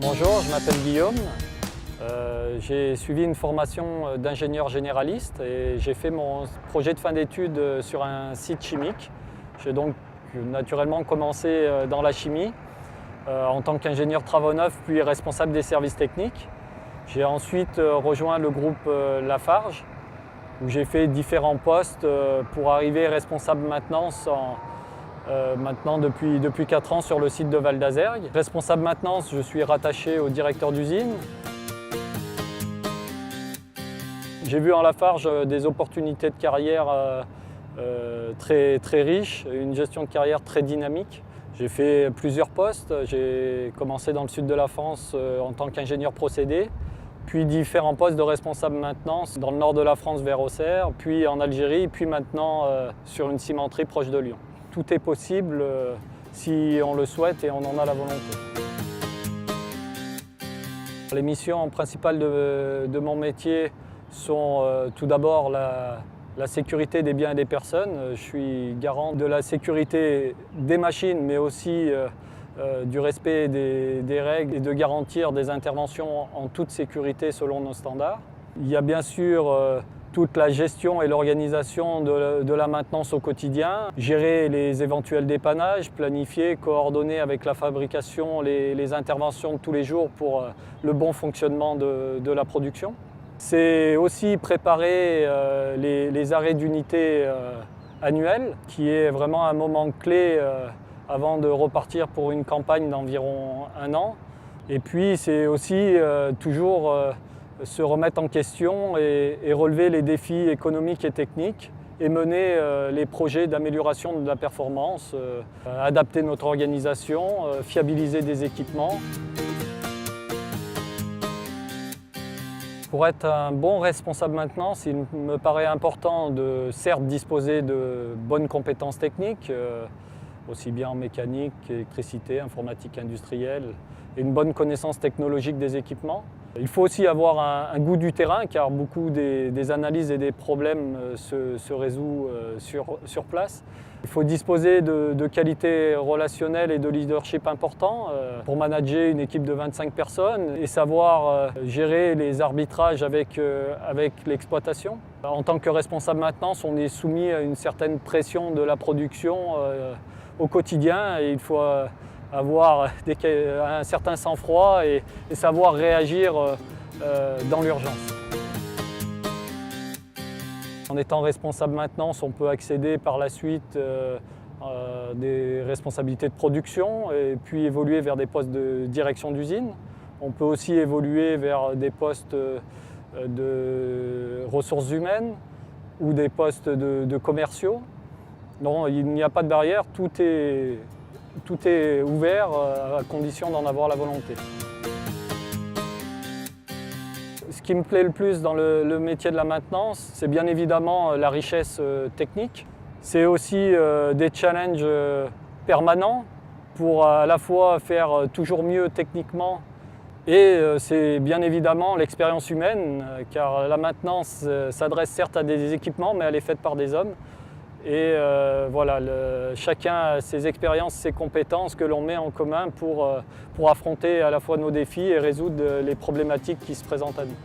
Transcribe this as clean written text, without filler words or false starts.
Bonjour, je m'appelle Guillaume. J'ai suivi une formation d'ingénieur généraliste et j'ai fait mon projet de fin d'études sur un site chimique. J'ai donc naturellement commencé dans la chimie en tant qu'ingénieur travaux neufs puis responsable des services techniques. J'ai ensuite rejoint le groupe Lafarge où j'ai fait différents postes pour arriver responsable maintenance maintenant depuis 4 ans sur le site de Val d'Azergues. Responsable maintenance, je suis rattaché au directeur d'usine. J'ai vu en Lafarge des opportunités de carrière très riches, une gestion de carrière très dynamique. J'ai fait plusieurs postes. J'ai commencé dans le sud de la France en tant qu'ingénieur procédé, puis différents postes de responsable maintenance dans le nord de la France vers Auxerre, puis en Algérie, puis maintenant sur une cimenterie proche de Lyon. Tout est possible si on le souhaite et on en a la volonté. Les missions principales de mon métier sont tout d'abord la sécurité des biens et des personnes. Je suis garant de la sécurité des machines, mais aussi du respect des règles et de garantir des interventions en toute sécurité selon nos standards. Il y a bien sûr toute la gestion et l'organisation de la maintenance au quotidien, gérer les éventuels dépannages, planifier, coordonner avec la fabrication les interventions de tous les jours pour le bon fonctionnement de la production. C'est aussi préparer les arrêts d'unité annuels, qui est vraiment un moment clé avant de repartir pour une campagne d'environ 1 an. Et puis c'est aussi toujours se remettre en question et relever les défis économiques et techniques et mener les projets d'amélioration de la performance, adapter notre organisation, fiabiliser des équipements. Pour être un bon responsable maintenance, il me paraît important de certes disposer de bonnes compétences techniques, aussi bien en mécanique qu'électricité, informatique industrielle, et une bonne connaissance technologique des équipements. Il faut aussi avoir un goût du terrain car beaucoup des analyses et des problèmes se résolvent sur place. Il faut disposer de qualités relationnelles et de leadership importants pour manager une équipe de 25 personnes et savoir gérer les arbitrages avec l'exploitation. En tant que responsable maintenance, on est soumis à une certaine pression de la production au quotidien et il faut avoir un certain sang-froid et savoir réagir dans l'urgence. En étant responsable maintenance, on peut accéder par la suite à des responsabilités de production et puis évoluer vers des postes de direction d'usine. On peut aussi évoluer vers des postes de ressources humaines ou des postes de commerciaux. Non, il n'y a pas de barrière, tout est ouvert à condition d'en avoir la volonté. Ce qui me plaît le plus dans le métier de la maintenance, c'est bien évidemment la richesse technique. C'est aussi des challenges permanents pour à la fois faire toujours mieux techniquement et c'est bien évidemment l'expérience humaine car la maintenance s'adresse certes à des équipements mais elle est faite par des hommes. Et voilà, chacun a ses expériences, ses compétences que l'on met en commun pour affronter à la fois nos défis et résoudre les problématiques qui se présentent à nous.